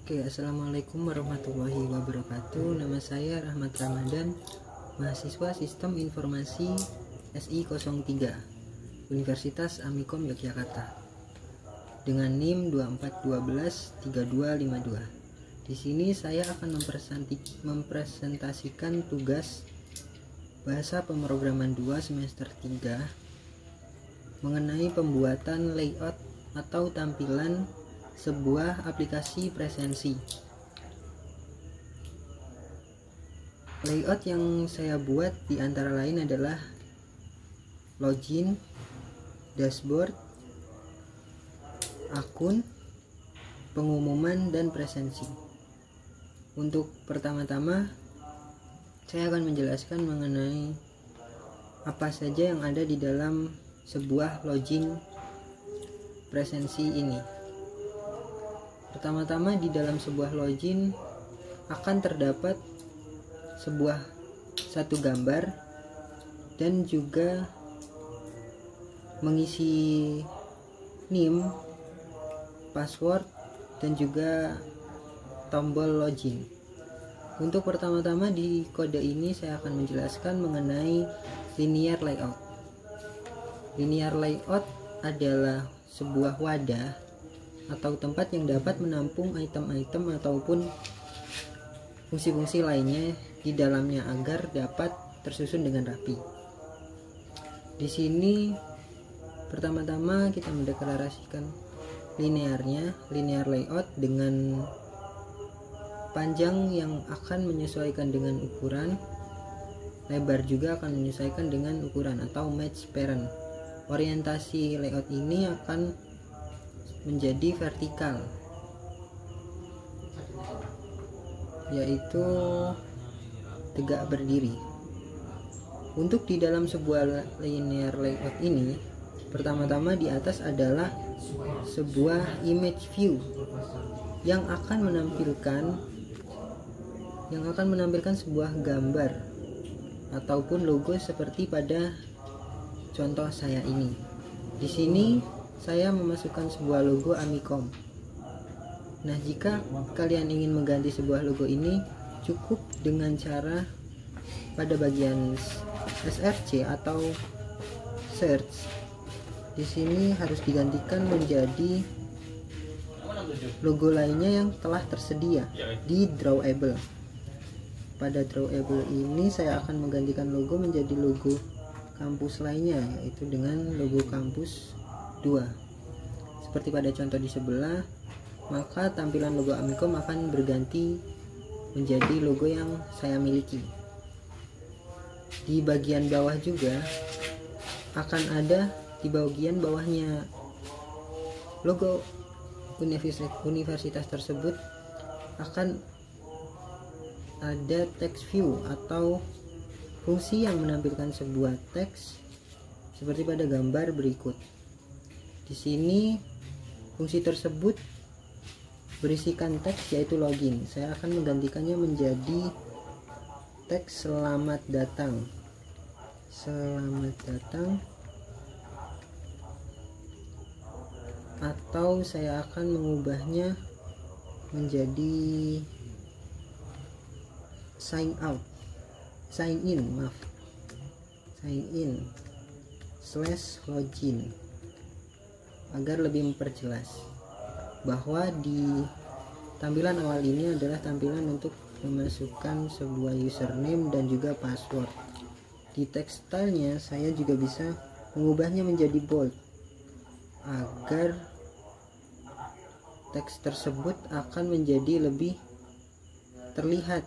Oke, assalamualaikum warahmatullahi wabarakatuh. Nama saya Rahmat Ramadan, mahasiswa Sistem Informasi SI03 Universitas Amikom Yogyakarta dengan NIM 24123252. Di sini saya akan mempresentasikan tugas bahasa pemrograman 2 semester 3 mengenai pembuatan layout atau tampilan sebuah aplikasi presensi. Layout yang saya buat di antara lain adalah login, dashboard, akun, pengumuman, dan presensi. Untuk pertama-tama saya akan menjelaskan mengenai apa saja yang ada di dalam sebuah login presensi ini. Pertama-tama di dalam sebuah login akan terdapat satu gambar dan juga mengisi NIM, password, dan juga tombol login. Untuk pertama-tama di kode ini saya akan menjelaskan mengenai linear layout. Linear layout adalah sebuah wadah atau tempat yang dapat menampung item-item ataupun fungsi-fungsi lainnya di dalamnya agar dapat tersusun dengan rapi. Di sini pertama-tama kita mendeklarasikan linear layout dengan panjang yang akan menyesuaikan dengan ukuran, lebar juga akan menyesuaikan dengan ukuran atau match parent. Orientasi layout ini akan menjadi vertikal, yaitu tegak berdiri. Untuk di dalam sebuah linear layout ini, pertama-tama di atas adalah sebuah image view yang akan menampilkan sebuah gambar ataupun logo seperti pada contoh saya ini. Di sini saya memasukkan sebuah logo Amikom. Nah, jika kalian ingin mengganti sebuah logo ini, cukup dengan cara pada bagian SRC atau search. Di sini harus digantikan menjadi logo lainnya yang telah tersedia di drawable. Pada drawable ini saya akan menggantikan logo menjadi logo kampus lainnya, yaitu dengan logo kampus 2. Seperti pada contoh di sebelah, maka tampilan logo Amikom akan berganti menjadi logo yang saya miliki. Di bagian bawah juga akan ada di bagian bawahnya logo universitas tersebut akan ada text view atau fungsi yang menampilkan sebuah teks seperti pada gambar berikut. Di sini fungsi tersebut berisikan teks yaitu login. Saya akan menggantikannya menjadi teks selamat datang. Selamat datang. Atau saya akan mengubahnya menjadi sign in/login agar lebih memperjelas bahwa di tampilan awal ini adalah tampilan untuk memasukkan sebuah username dan juga password. Di text stylenya saya juga bisa mengubahnya menjadi bold agar teks tersebut akan menjadi lebih terlihat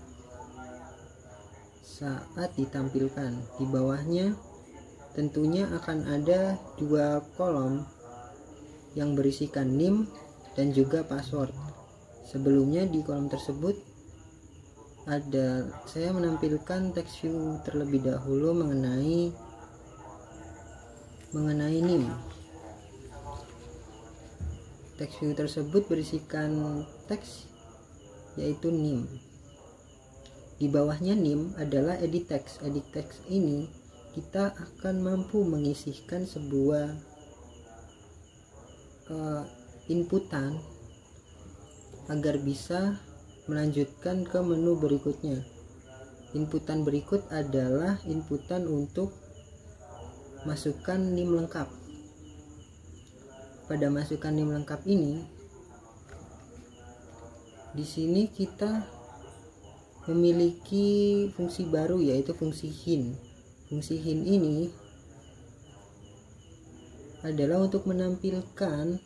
saat ditampilkan. Di bawahnya tentunya akan ada dua kolom yang berisikan NIM dan juga password. Sebelumnya di kolom tersebut saya menampilkan text view terlebih dahulu mengenai NIM. Text view tersebut berisikan teks yaitu NIM. Di bawahnya NIM adalah edit text. Edit text ini kita akan mampu mengisihkan sebuah inputan agar bisa melanjutkan ke menu berikutnya. Inputan berikut adalah inputan untuk masukkan NIM lengkap. Pada masukkan NIM lengkap ini, di sini kita memiliki fungsi baru, yaitu fungsi HIN. Fungsi HIN ini adalah untuk menampilkan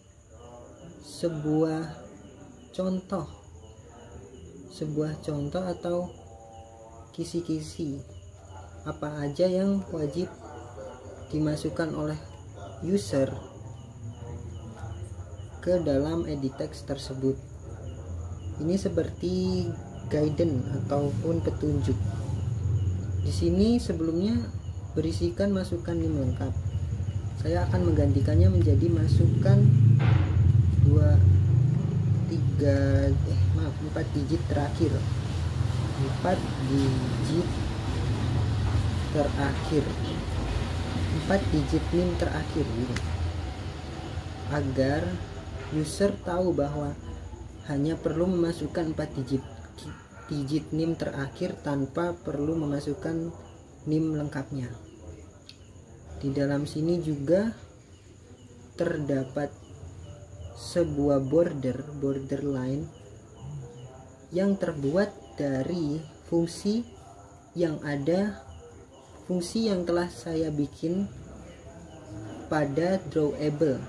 sebuah contoh atau kisi-kisi apa aja yang wajib dimasukkan oleh user ke dalam edit text tersebut. Ini seperti guidance ataupun petunjuk. Di sini sebelumnya berisikan masukan NIM lengkap. Saya akan menggantikannya menjadi masukan 4 digit terakhir. 4 digit NIM terakhir gitu. Agar user tahu bahwa hanya perlu memasukkan 4 digit NIM terakhir tanpa perlu memasukkan NIM lengkapnya. Di dalam sini juga terdapat sebuah border line yang terbuat dari fungsi yang telah saya bikin pada drawable,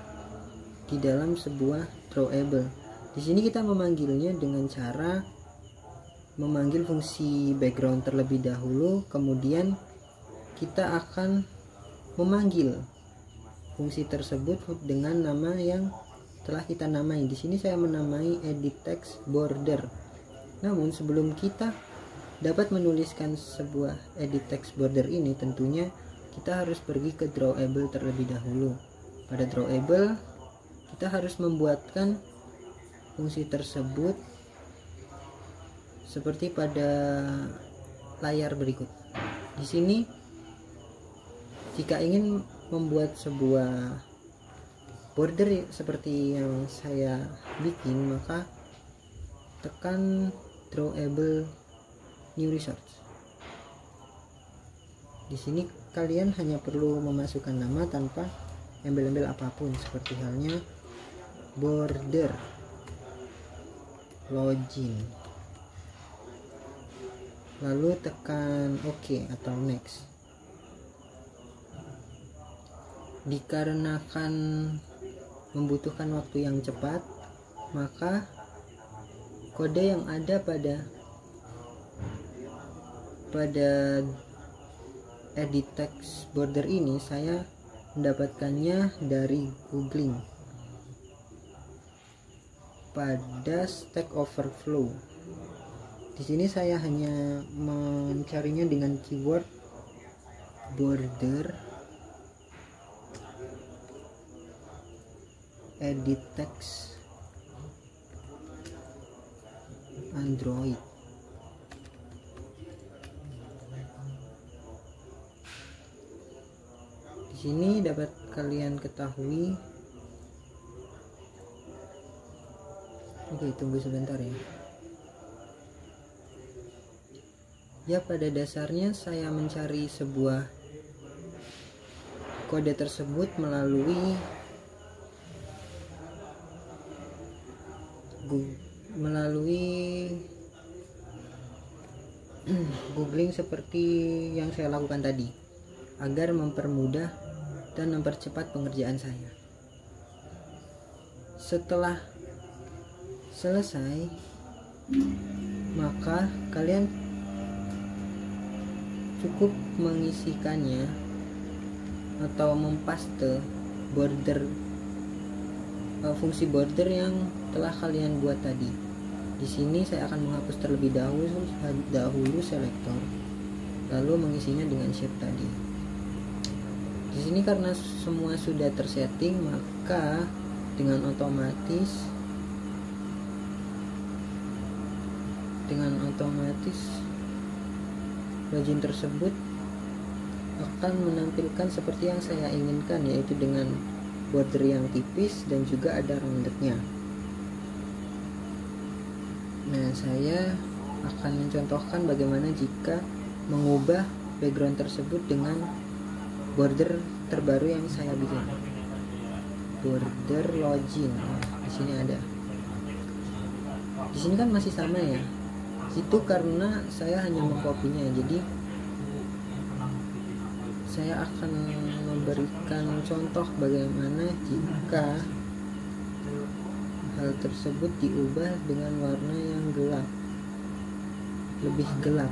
di dalam sebuah drawable. Di sini kita memanggilnya dengan cara memanggil fungsi background terlebih dahulu, kemudian kita akan memanggil fungsi tersebut dengan nama yang telah kita namai. Di sini saya menamai edit text border. Namun sebelum kita dapat menuliskan sebuah edit text border ini, tentunya kita harus pergi ke drawable terlebih dahulu. Pada drawable kita harus membuatkan fungsi tersebut seperti pada layar berikut. Di sini jika ingin membuat sebuah border seperti yang saya bikin, maka tekan drawable new resource. Di sini kalian hanya perlu memasukkan nama tanpa embel-embel apapun, seperti halnya border login, lalu tekan OK atau next. Dikarenakan membutuhkan waktu yang cepat, maka kode yang ada pada edit text border ini saya mendapatkannya dari googling pada Stack Overflow. Di sini saya hanya mencarinya dengan keyword border edit text Android. Di sini dapat kalian ketahui. Oke, tunggu sebentar ya. Ya, pada dasarnya saya mencari sebuah kode tersebut melalui googling seperti yang saya lakukan tadi, agar mempermudah dan mempercepat pengerjaan saya. Setelah selesai, maka kalian cukup mengisikannya atau mempaste fungsi border yang telah kalian buat tadi. Di sini saya akan menghapus terlebih dahulu selektor, lalu mengisinya dengan shape tadi. Di sini karena semua sudah tersetting, maka dengan otomatis login tersebut akan menampilkan seperti yang saya inginkan, yaitu dengan border yang tipis dan juga ada roundednya. Nah, saya akan mencontohkan bagaimana jika mengubah background tersebut dengan border terbaru yang saya bikin. Border login. Di sini ada. Di sini kan masih sama ya. Itu karena saya hanya mengkopinya. Jadi saya akan memberikan contoh bagaimana jika hal tersebut diubah dengan warna yang gelap, lebih gelap.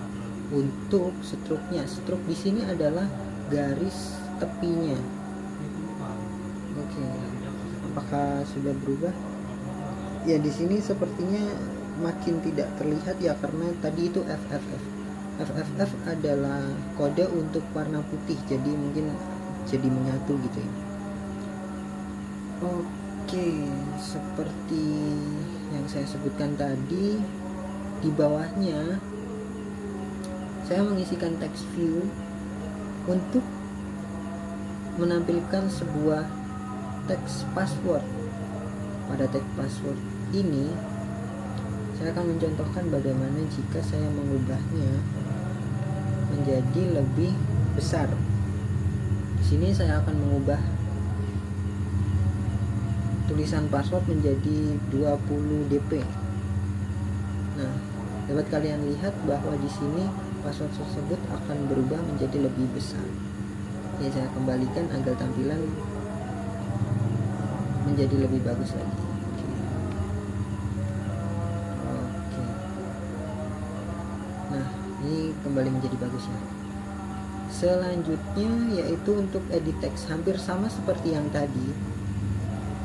Untuk struknya, struk di sini adalah garis tepinya. Oke, apakah sudah berubah? Ya, di sini sepertinya makin tidak terlihat ya, karena tadi itu FFF. FFF adalah kode untuk warna putih, jadi mungkin jadi menyatu gitu ya. Oke, seperti yang saya sebutkan tadi, di bawahnya saya mengisikan text view untuk menampilkan sebuah teks password. Pada teks password ini saya akan mencontohkan bagaimana jika saya mengubahnya menjadi lebih besar. Di sini saya akan mengubah tulisan password menjadi 20 dp. Nah, dapat kalian lihat bahwa di sini password tersebut akan berubah menjadi lebih besar. Ya, saya kembalikan agar tampilan menjadi lebih bagus lagi. Oke. Nah, ini kembali menjadi bagus ya. Selanjutnya yaitu untuk edit text, hampir sama seperti yang tadi.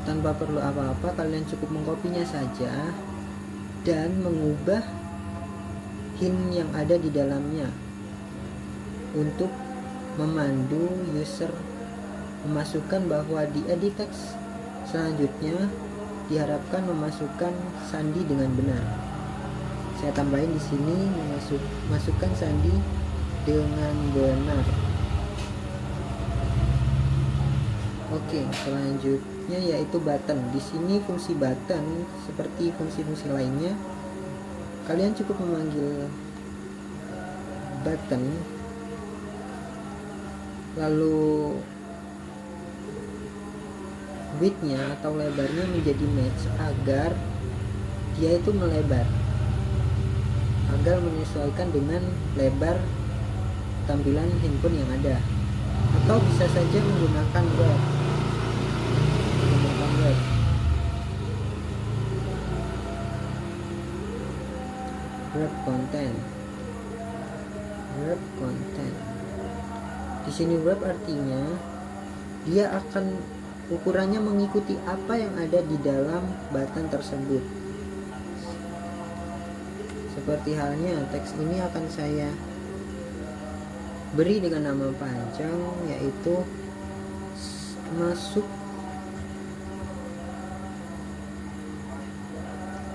Tanpa perlu apa-apa, kalian cukup mengkopinya saja dan mengubah hint yang ada di dalamnya untuk memandu user memasukkan bahwa di edit text selanjutnya diharapkan memasukkan sandi dengan benar. Saya tambahin di sini masukkan sandi dengan benar. Oke, selanjutnya yaitu button. Di sini fungsi button seperti fungsi-fungsi lainnya, kalian cukup memanggil button lalu widthnya atau lebarnya menjadi match agar dia itu melebar, agar menyesuaikan dengan lebar tampilan handphone yang ada, atau bisa saja menggunakan wrap. Wrap content. Di sini wrap artinya dia akan ukurannya mengikuti apa yang ada di dalam button tersebut. Seperti halnya teks ini akan saya beri dengan nama panjang yaitu masuk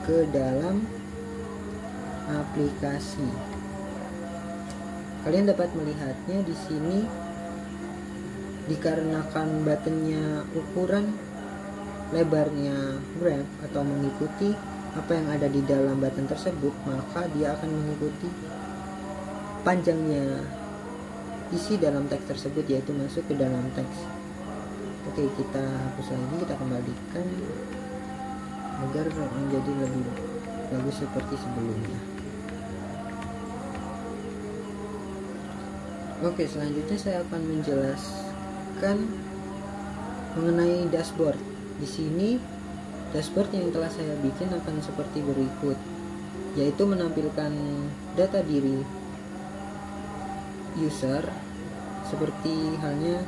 ke dalam aplikasi. Kalian dapat melihatnya di sini, dikarenakan buttonnya ukuran lebarnya wrap atau mengikuti apa yang ada di dalam button tersebut, maka dia akan mengikuti panjangnya isi dalam teks tersebut, yaitu masuk ke dalam teks. Oke, kita hapus lagi, kita kembalikan agar menjadi lebih bagus seperti sebelumnya. Oke, selanjutnya saya akan menjelaskan mengenai dashboard. Di sini dashboard yang telah saya bikin akan seperti berikut, yaitu menampilkan data diri user seperti halnya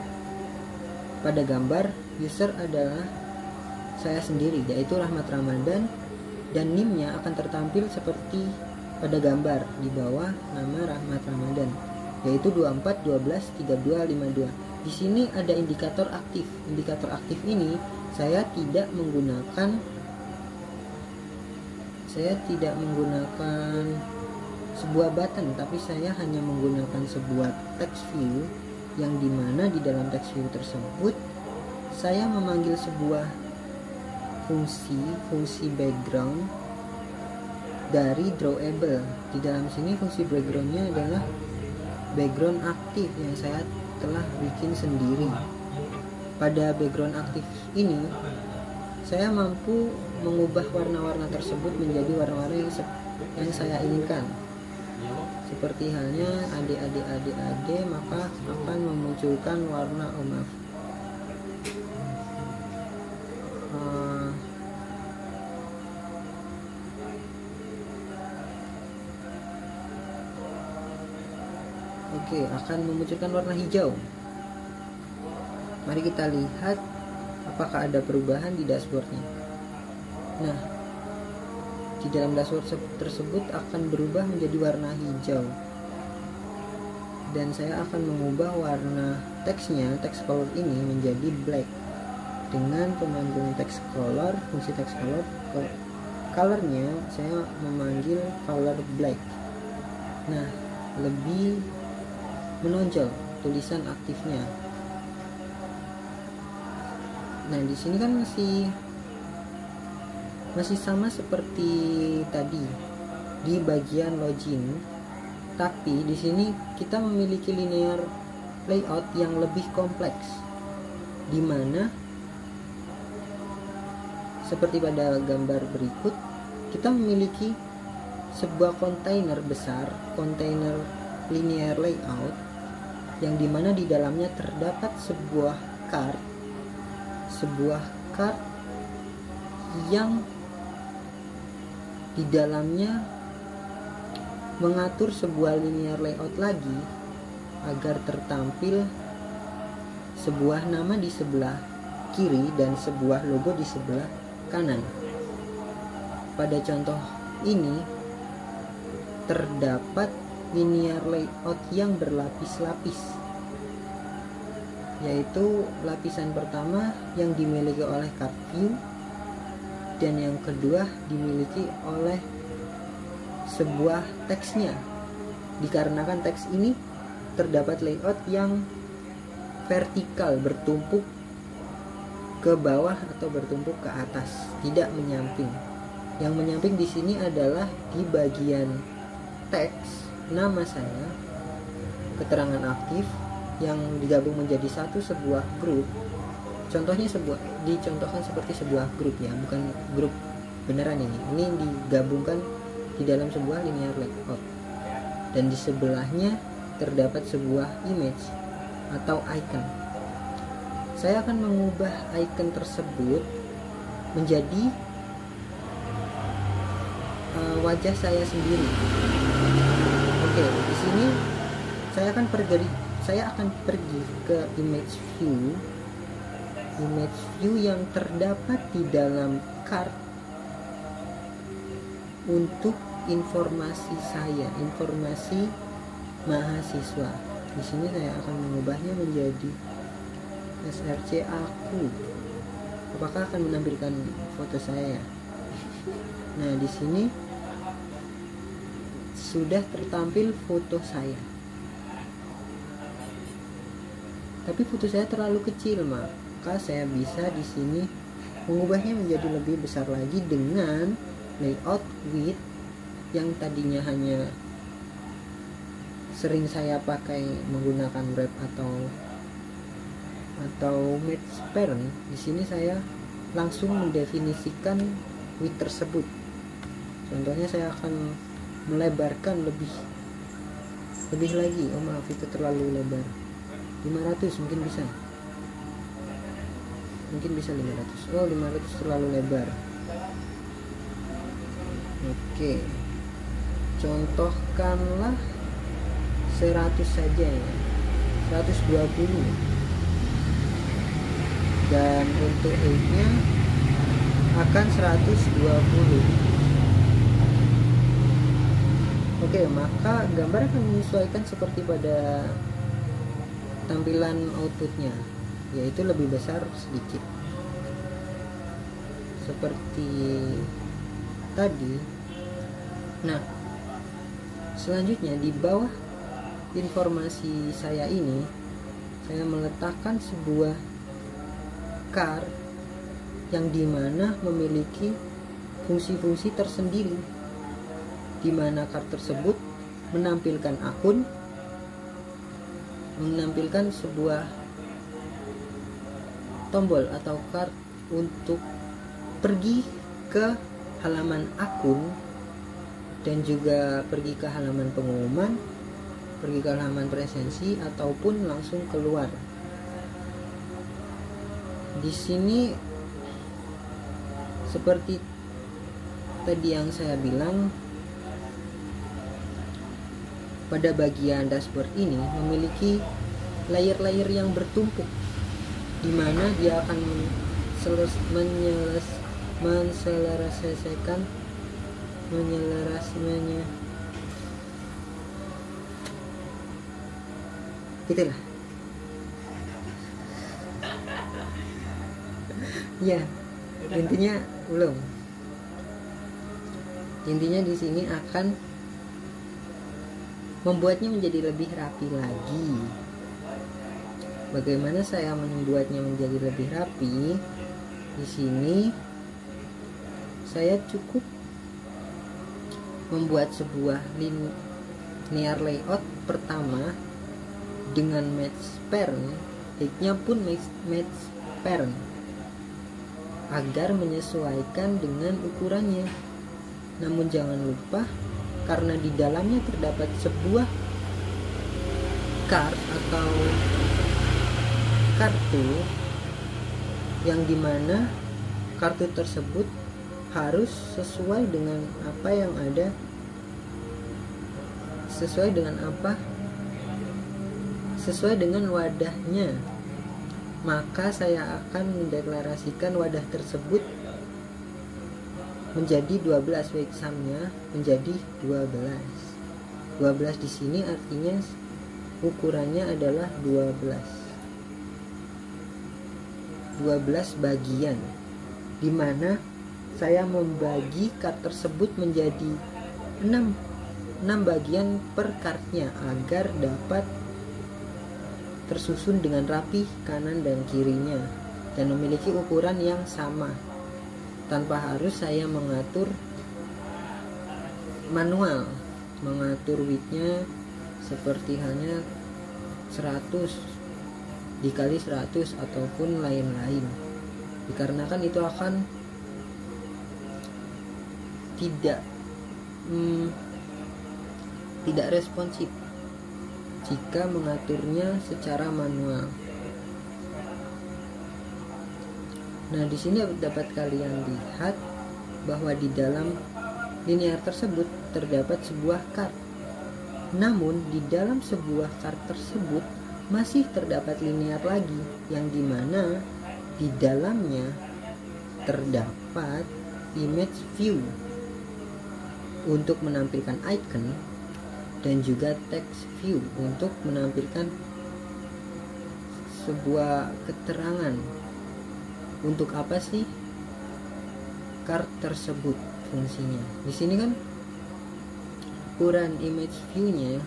pada gambar. User adalah saya sendiri, yaitu Rahmat Ramadan, dan NIM-nya akan tertampil seperti pada gambar di bawah nama Rahmat Ramadan, yaitu 24123252. Di sini ada indikator aktif. Indikator aktif ini saya tidak menggunakan sebuah button, tapi saya hanya menggunakan sebuah text view, yang dimana di dalam text view tersebut saya memanggil sebuah fungsi background dari drawable. Di dalam sini fungsi backgroundnya adalah background aktif yang saya telah bikin sendiri. Pada background aktif ini saya mampu mengubah warna-warna tersebut menjadi warna-warna yang saya inginkan. Seperti halnya adik, maka akan memunculkan warna akan memunculkan warna hijau. Mari kita lihat apakah ada perubahan di dashboardnya. Nah, di dalam dashboard tersebut akan berubah menjadi warna hijau, dan saya akan mengubah warna teksnya, text color ini menjadi black dengan pemanggil text color. Fungsi text color colornya saya memanggil color black. Nah, lebih menonjol tulisan aktifnya. Nah, di sini kan masih sama seperti tadi di bagian login, tapi di sini kita memiliki linear layout yang lebih kompleks, di mana seperti pada gambar berikut kita memiliki sebuah kontainer besar, kontainer linear layout, yang dimana di dalamnya terdapat sebuah card yang di dalamnya mengatur sebuah linear layout lagi agar tertampil sebuah nama di sebelah kiri dan sebuah logo di sebelah kanan. Pada contoh ini terdapat linear layout yang berlapis-lapis, yaitu lapisan pertama yang dimiliki oleh card view dan yang kedua dimiliki oleh sebuah teksnya. Dikarenakan teks ini terdapat layout yang vertikal, bertumpuk ke bawah atau bertumpuk ke atas, tidak menyamping. Yang menyamping di sini adalah di bagian teks nama saya, keterangan aktif yang digabung menjadi sebuah grup. Contohnya dicontohkan seperti sebuah grup ya, bukan grup beneran ini. Ini digabungkan di dalam sebuah linear layout. Dan di sebelahnya terdapat sebuah image atau icon. Saya akan mengubah icon tersebut menjadi wajah saya sendiri. Oke, di sini saya akan pergi ke image view yang terdapat di dalam card untuk informasi saya, informasi mahasiswa. Di sini saya akan mengubahnya menjadi SRC aku. Apakah akan menampilkan foto saya? Nah, di sini sudah tertampil foto saya. Tapi foto saya terlalu kecil, maka saya bisa di sini mengubahnya menjadi lebih besar lagi dengan layout width yang tadinya hanya sering saya pakai menggunakan wrap atau match parent. Di sini saya langsung mendefinisikan width tersebut. Contohnya saya akan melebarkan lebih lagi. Oh maaf, itu terlalu lebar. 500 mungkin bisa 500. Oh, 500 terlalu lebar. Oke, contohkanlah 100 saja ya, 120. Dan untuk height-nya akan 120. Oke, maka gambar akan menyesuaikan seperti pada tampilan outputnya, yaitu lebih besar sedikit seperti tadi. Nah, selanjutnya di bawah informasi saya ini saya meletakkan sebuah card yang dimana memiliki fungsi-fungsi tersendiri. di mana kart tersebut menampilkan akun, menampilkan sebuah tombol atau kart untuk pergi ke halaman akun, dan juga pergi ke halaman pengumuman, pergi ke halaman presensi, ataupun langsung keluar. Di sini seperti tadi yang saya bilang, pada bagian dashboard ini memiliki layer-layer yang bertumpuk, di mana dia akan menyelaraskan gitulah ya, intinya di sini akan membuatnya menjadi lebih rapi lagi. Bagaimana saya membuatnya menjadi lebih rapi? Di sini saya cukup membuat sebuah linear layout pertama dengan match parent, height-nya pun match parent, agar menyesuaikan dengan ukurannya. Namun jangan lupa, karena di dalamnya terdapat sebuah card atau kartu, yang dimana kartu tersebut harus sesuai dengan apa yang ada, sesuai dengan wadahnya. Maka saya akan mendeklarasikan wadah tersebut menjadi 12, weight sum-nya menjadi 12. 12 di sini artinya ukurannya adalah 12 bagian, dimana saya membagi kart tersebut menjadi 6 bagian per kartnya, agar dapat tersusun dengan rapi kanan dan kirinya dan memiliki ukuran yang sama, tanpa harus saya mengatur manual, mengatur width-nya seperti halnya 100 dikali 100 ataupun lain-lain, dikarenakan itu akan tidak responsif jika mengaturnya secara manual. Nah, di sini dapat kalian lihat bahwa di dalam linear tersebut terdapat sebuah kart. Namun di dalam sebuah kart tersebut masih terdapat linear lagi, yang dimana di dalamnya terdapat image view untuk menampilkan icon, dan juga text view untuk menampilkan sebuah keterangan untuk apa sih kart tersebut fungsinya. Di sini kan ukuran image view-nya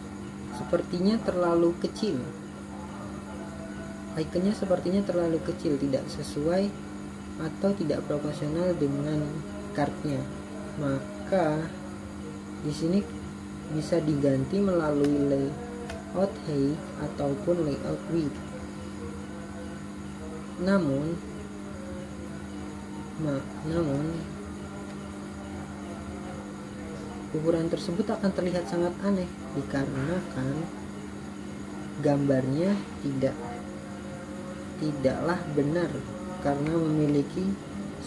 sepertinya terlalu kecil. Ikonnya sepertinya terlalu kecil, tidak sesuai atau tidak proporsional dengan kartnya. Maka di sini bisa diganti melalui layout height ataupun layout width. Namun ukuran tersebut akan terlihat sangat aneh, dikarenakan gambarnya tidaklah benar karena memiliki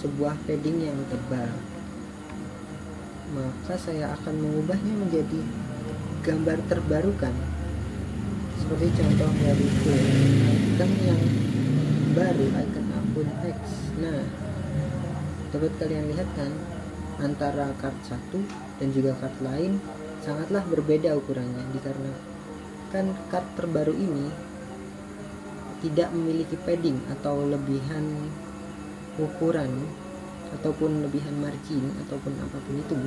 sebuah padding yang tebal. Maka saya akan mengubahnya menjadi gambar terbarukan, seperti contoh dari icon yang baru, icon akun X. Nah, dapat kalian lihat kan, antara kart satu dan juga kart lain sangatlah berbeda ukurannya, dikarenakan kart terbaru ini tidak memiliki padding atau lebihan ukuran ataupun lebihan margin ataupun apapun itu,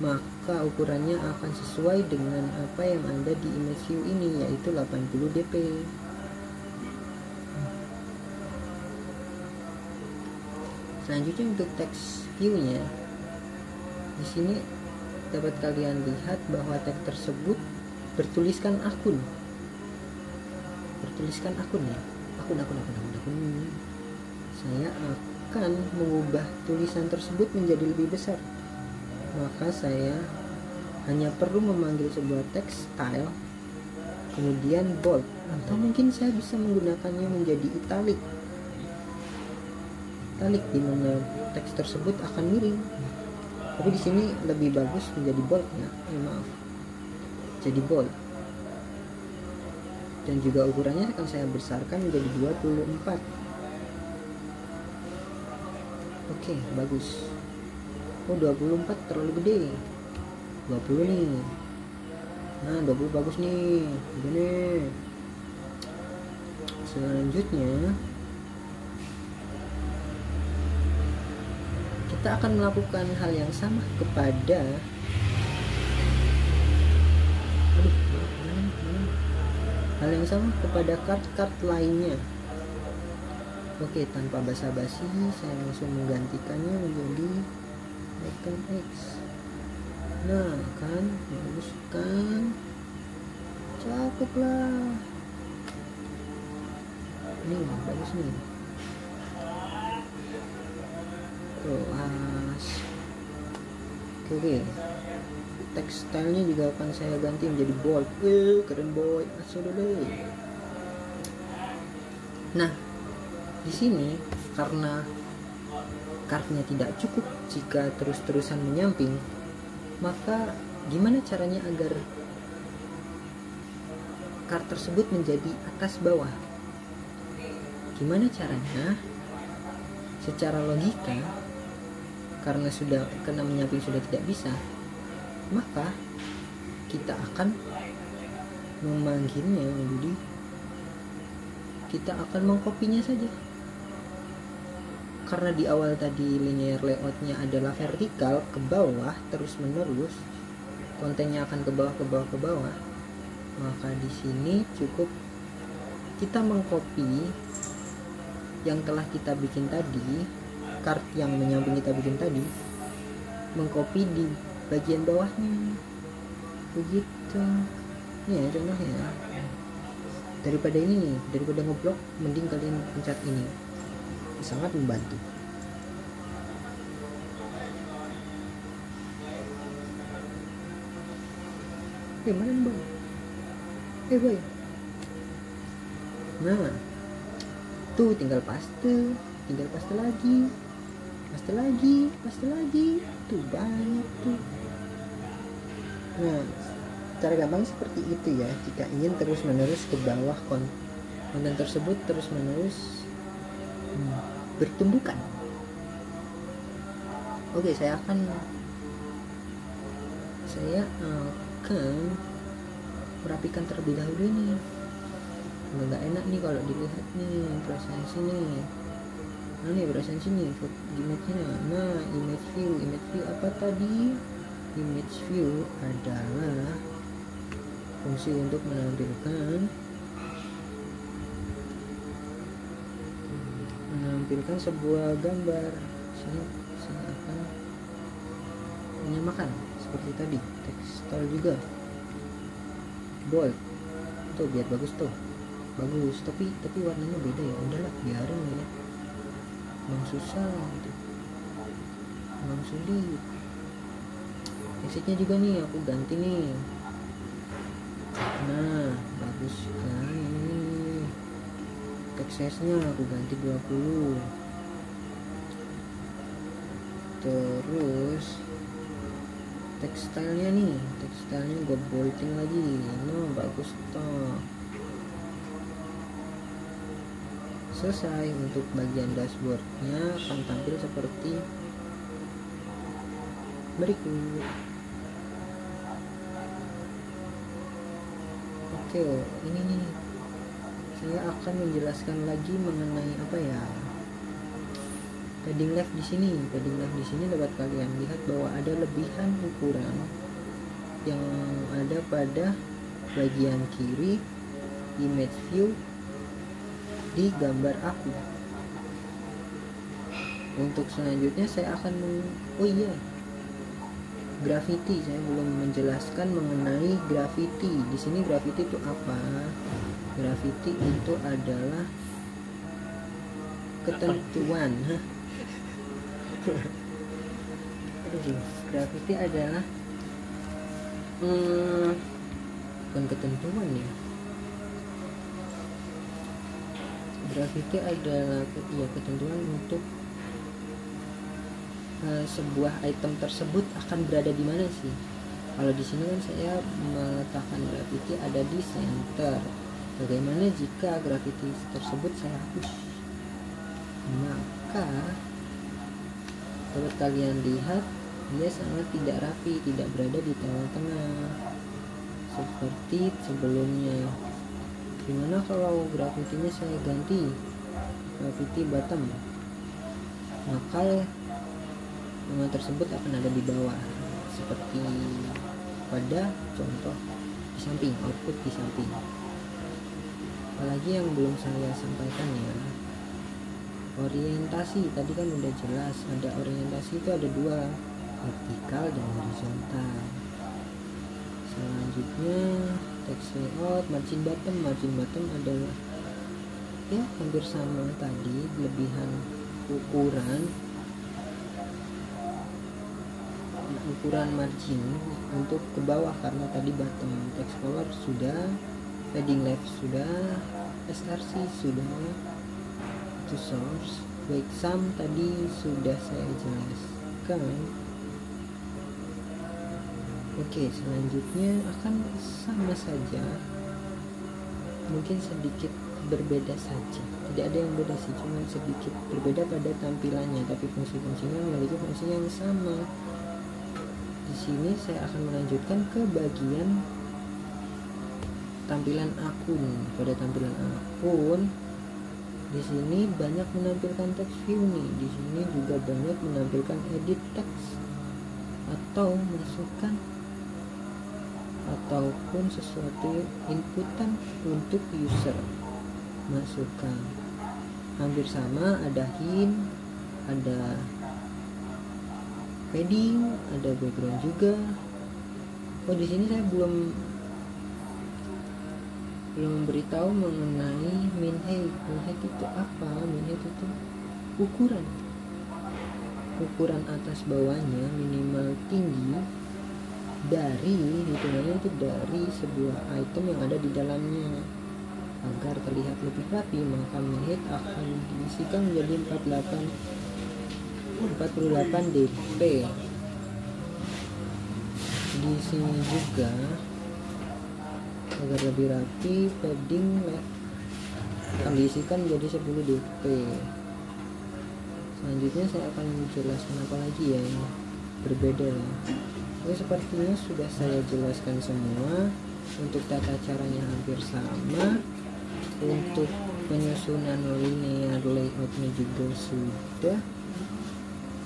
maka ukurannya akan sesuai dengan apa yang ada di image view ini, yaitu 80 dp. Selanjutnya untuk text view-nya, di sini dapat kalian lihat bahwa teks tersebut bertuliskan akun ya, akun. Saya akan mengubah tulisan tersebut menjadi lebih besar, maka saya hanya perlu memanggil sebuah teks style, kemudian bold, atau mungkin saya bisa menggunakannya menjadi italic di mana teks tersebut akan miring. Tapi di sini lebih bagus menjadi bold ya, maaf, jadi bold. Dan juga ukurannya akan saya besarkan menjadi 24. Oke, bagus. Oh, 24 terlalu gede. 20 nih. Nah, 20 bagus nih. Gini. Selanjutnya kita akan melakukan hal yang sama kepada kart-kart lainnya. Oke, tanpa basa-basi saya langsung menggantikannya menjadi icon X. Nah, kan bagus kan, cakep lah. Nih bagus nih. Oke. Tekstilnya juga akan saya ganti menjadi bold. Keren boy, asal. Nah, di sini karena kartnya tidak cukup jika terus-terusan menyamping, maka gimana caranya agar kart tersebut menjadi atas bawah? Gimana caranya? Secara logika, karena menyamping sudah tidak bisa, maka kita akan memanggilnya, jadi kita akan mengkopinya saja. Karena di awal tadi linear layoutnya adalah vertikal ke bawah terus menerus, kontennya akan ke bawah, maka di sini cukup kita mengcopy yang telah kita bikin tadi, kart yang menyamping kita bikin tadi, mengcopy di bagian bawahnya begitu. Nih ya contohnya, daripada ngeblok, mending kalian pencet ini, sangat membantu. Mana boy? Boy. Nah, tuh tinggal paste lagi, tuh banyak tuh. Nah, cara gampang seperti itu ya, jika ingin terus menerus ke bawah konten tersebut terus menerus bertumbukan. Oke, saya akan merapikan terlebih dahulu nih. Nggak enak nih kalau dilihat nih presensi nih. Nah nih presensi nih, image-nya. Nah, image view apa tadi? Image view adalah fungsi untuk menampilkan sebuah gambar. Sini saya akan menyamakan seperti tadi, tekstil juga bold tuh, biar bagus tuh, bagus, tapi warnanya beda ya. Udahlah, biarin ya, emang susah gitu, emang sulit. Exitnya juga nih aku ganti nih. Nah, bagus kan ini. Teksnya aku ganti 20. Terus tekstilnya gue bolding lagi. Nah, bagus toh. Selesai. Untuk bagian dashboardnya akan tampil seperti berikut. Oke, ini nih saya akan menjelaskan lagi mengenai apa ya, padding left di sini. Dapat kalian lihat bahwa ada lebihan ukuran yang ada pada bagian kiri image view di gambar aku. Untuk selanjutnya saya akan graffiti. Saya belum menjelaskan mengenai graffiti. Di sini graffiti itu apa? Graffiti itu adalah ketentuan. Graffiti adalah bukan ketentuan ya. Graffiti adalah ketentuan untuk sebuah item tersebut akan berada di mana sih. Kalau di sini kan saya meletakkan graffiti ada di center. Bagaimana jika graffiti tersebut saya hapus? Maka dapat kalian lihat dia sangat tidak rapi, tidak berada di tengah-tengah seperti sebelumnya. Gimana kalau grafitinya saya ganti graffiti bottom? Maka nama tersebut akan ada di bawah seperti pada contoh di samping, output di samping. Apalagi yang belum saya sampaikan ya, orientasi tadi kan udah jelas. Ada orientasi itu ada dua, vertikal dan horizontal. Selanjutnya text layout, margin bottom adalah ya hampir sama tadi, lebihan ukuran margin untuk ke bawah karena tadi bottom. Text color sudah, padding left sudah, src sudah, to source, weight sum tadi sudah saya jelaskan. Oke, selanjutnya akan sama saja, mungkin sedikit berbeda saja. Tidak ada yang beda sih, cuma sedikit berbeda pada tampilannya, tapi fungsi-fungsinya memiliki fungsi yang sama. Di sini saya akan melanjutkan ke bagian tampilan akun. Pada tampilan akun, di sini banyak menampilkan text view nih. Di sini juga banyak menampilkan edit text atau masukkan ataupun sesuatu inputan untuk user masukkan. Hampir sama, ada hint, ada padding, ada background juga. Oh, di sini saya belum memberitahu mengenai min height. Min height itu apa? Min height itu ukuran atas bawahnya, minimal tinggi dari hitungannya itu dari sebuah item yang ada di dalamnya. Agar terlihat lebih rapi, maka min height akan diisikan menjadi 48 dp. Di sini juga agar lebih rapi, padding left akan diisikan menjadi 10 dp. Selanjutnya saya akan menjelaskan apa lagi ya yang berbeda ya. Oke, sepertinya sudah saya jelaskan semua. Untuk tata caranya hampir sama. Untuk penyusunan linear layoutnya juga sudah.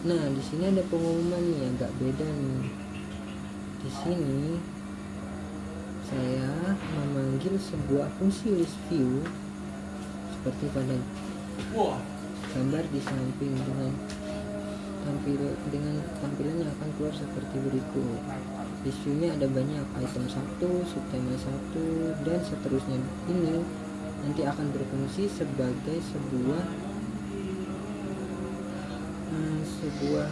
Nah, di sini ada pengumuman nih, agak beda nih. Di sini saya memanggil sebuah fungsi list view seperti pada gambar di samping dengan tampilan yang akan keluar seperti berikut. List view-nya ada banyak, item 1, subtema 1 dan seterusnya. Ini nanti akan berfungsi sebagai sebuah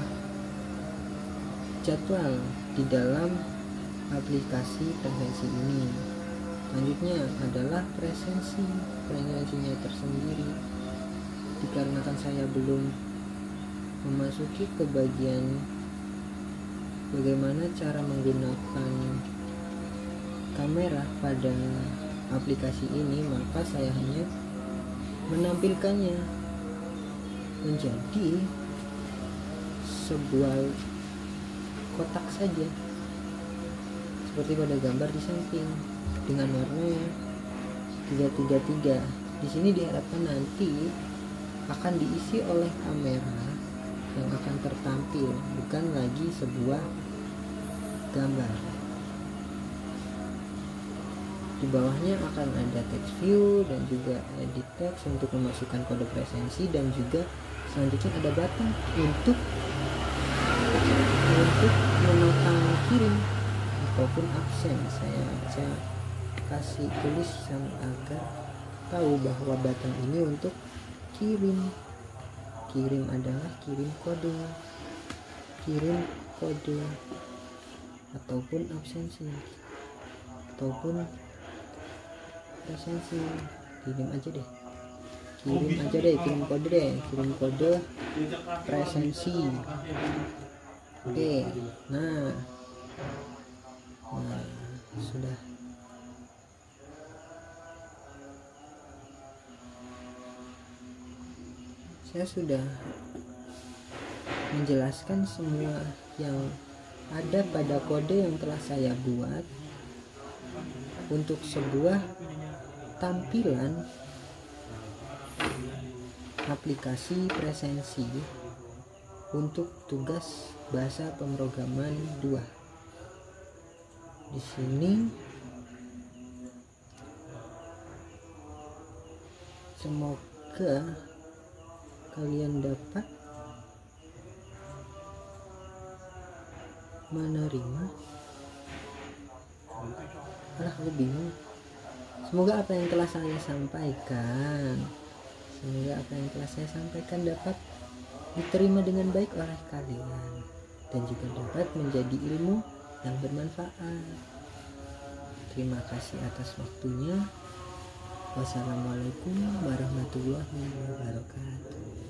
jadwal di dalam aplikasi presensi ini. Selanjutnya adalah presensinya tersendiri. Dikarenakan saya belum memasuki ke bagian bagaimana cara menggunakan kamera pada aplikasi ini, maka saya hanya menampilkannya menjadi sebuah kotak saja seperti pada gambar di samping dengan warna 333. Di sini diharapkan nanti akan diisi oleh kamera yang akan tertampil, bukan lagi sebuah gambar. Di bawahnya akan ada text view dan juga edit text untuk memasukkan kode presensi, dan juga selanjutnya ada button untuk untuk menotang kirim ataupun absen. Saya kasih tulisan agar tahu bahwa button ini untuk kirim adalah kirim kode ataupun absensi ataupun presensi. Kirim kode presensi. Oke, nah sudah. Saya sudah menjelaskan semua yang ada pada kode yang telah saya buat untuk sebuah tampilan aplikasi presensi untuk tugas bahasa pemrograman 2. Di sini semoga kalian dapat menerima. Aku bingung. Semoga apa yang telah saya sampaikan dapat diterima dengan baik oleh kalian dan juga dapat menjadi ilmu yang bermanfaat. Terima kasih atas waktunya. Wassalamualaikum warahmatullahi wabarakatuh.